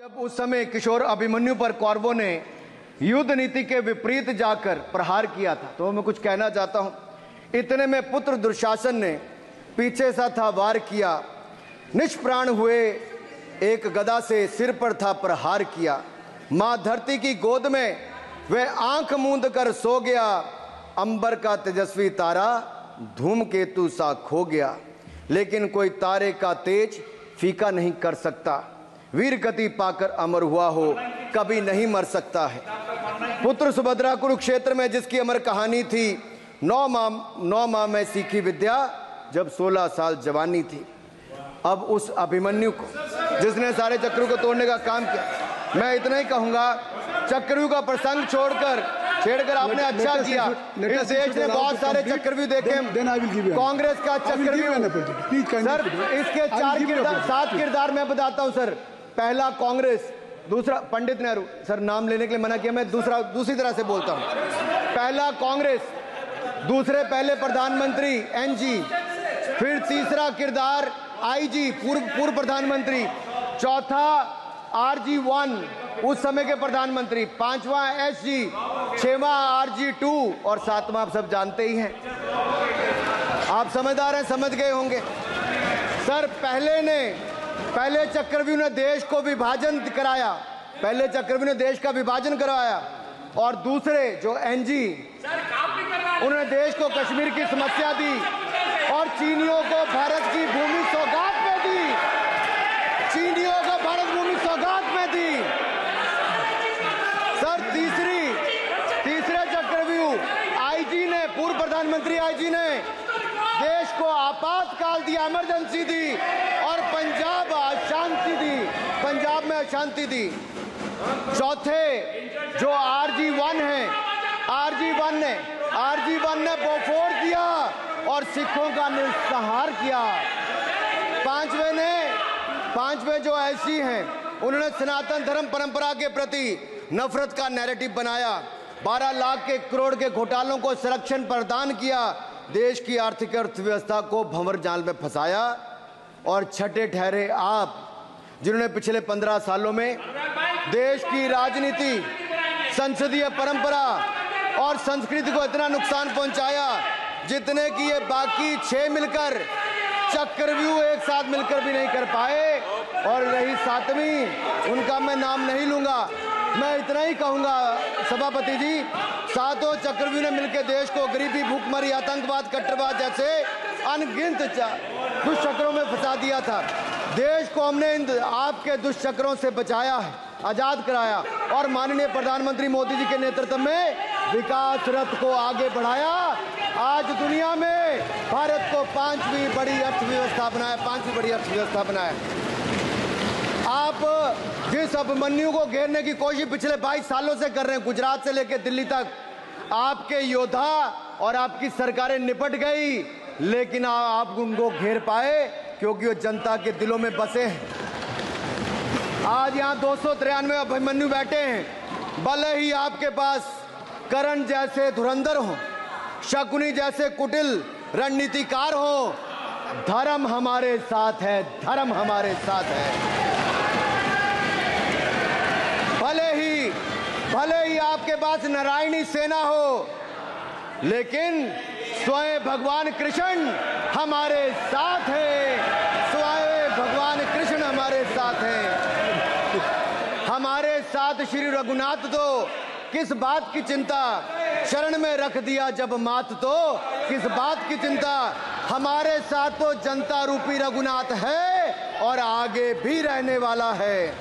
जब उस समय किशोर अभिमन्यु पर कौरवों ने युद्ध नीति के विपरीत जाकर प्रहार किया था, तो मैं कुछ कहना चाहता हूं। इतने में पुत्र दुशासन ने पीछे सा था वार किया, निष्प्राण हुए एक गदा से सिर पर था प्रहार किया। मां धरती की गोद में वह आंख मूंद कर सो गया, अंबर का तेजस्वी तारा धूमकेतु सा खो गया। लेकिन कोई तारे का तेज फीका नहीं कर सकता, वीर गति पाकर अमर हुआ हो कभी नहीं मर सकता है। पुत्र सुभद्रा कुरुक्षेत्र में जिसकी अमर कहानी थी, 9 माह में सीखी विद्या जब 16 साल जवानी थी। अब उस अभिमन्यु को जिसने सारे चक्रव्यूह को तोड़ने का काम किया, मैं इतना ही कहूंगा, चक्रव्यूह का प्रसंग छेड़कर आपने अच्छा किया। इस देश ने बहुत सारे चक्रव्यूह देखे, कांग्रेस का चक्रव्यूह सर, इसके 7 किरदार मैं बताता हूं सर। पहला कांग्रेस, दूसरा पंडित नेहरू, सर नाम लेने के लिए मना किया, मैं दूसरी तरह से बोलता हूं। पहला कांग्रेस, दूसरे पहले प्रधानमंत्री एनजी, फिर तीसरा किरदार आईजी पूर्व प्रधानमंत्री, चौथा RG1 उस समय के प्रधानमंत्री, 5वां SG, 6वां RG2 और 7वां आप सब जानते ही हैं। आप समझदार हैं, समझ गए होंगे सर। पहले चक्रव्यूह ने देश को विभाजन कराया, पहले चक्रव्यूह ने देश का विभाजन करवाया, और दूसरे जो एनजी उन्होंने देश को कश्मीर की समस्या दी और चीनियों को भारत की भूमि सौगात में दी, चीनियों को भारत भूमि सौगात में दी। सर तीसरे चक्रव्यूह आईजी ने, पूर्व प्रधानमंत्री आईजी ने देश को आपातकाल दिया, इमरजेंसी दी, और पंजाब में अशांति दी। चौथे जो RG1 है, RG1 ने बोफोर्स दिया और सिखों का निस्सहार किया। पांचवें जो ऐसी हैं, उन्होंने सनातन धर्म परंपरा के प्रति नफरत का नैरेटिव बनाया, 12 लाख के करोड़ के घोटालों को संरक्षण प्रदान किया, देश की आर्थिक अर्थव्यवस्था को भंवर जाल में फंसाया। और छठे ठहरे आप, जिन्होंने पिछले 15 सालों में देश की राजनीति, संसदीय परंपरा और संस्कृति को इतना नुकसान पहुंचाया जितने कि ये बाकी 6 मिलकर चक्रव्यूह एक साथ मिलकर भी नहीं कर पाए। और रही 7वीं, उनका मैं नाम नहीं लूंगा, मैं इतना ही कहूंगा सभापति जी, 7 चक्रव्यूह ने मिलकर देश को गरीबी, भूखमरी, आतंकवाद, कट्टरवाद जैसे अनगिनत दुष्चक्रों में फंसा दिया था। देश को हमने इन आपके दुष्चक्रों से बचाया है, आजाद कराया, और माननीय प्रधानमंत्री मोदी जी के नेतृत्व में विकास रथ को आगे बढ़ाया। आज दुनिया में भारत को 5वीं बड़ी अर्थव्यवस्था बनाया। आप जिस अभिमन्यु को घेरने की कोशिश पिछले 22 सालों से कर रहे हैं, गुजरात से लेकर दिल्ली तक, आपके योद्धा और आपकी सरकारें निपट गई, लेकिन आप उनको घेर पाए क्योंकि वो जनता के दिलों में बसे हैं। आज यहाँ 293 अभिमन्यु बैठे हैं, भले ही आपके पास करण जैसे धुरंधर हो, शकुनी जैसे कुटिल रणनीतिकार हो, धर्म हमारे साथ है, धर्म हमारे साथ है। भले ही आपके पास नारायणी सेना हो, लेकिन स्वयं भगवान कृष्ण हमारे साथ है, स्वयं भगवान कृष्ण हमारे साथ है। हमारे साथ श्री रघुनाथ तो किस बात की चिंता, शरण में रख दिया जब मात तो किस बात की चिंता। हमारे साथ तो जनता रूपी रघुनाथ है और आगे भी रहने वाला है।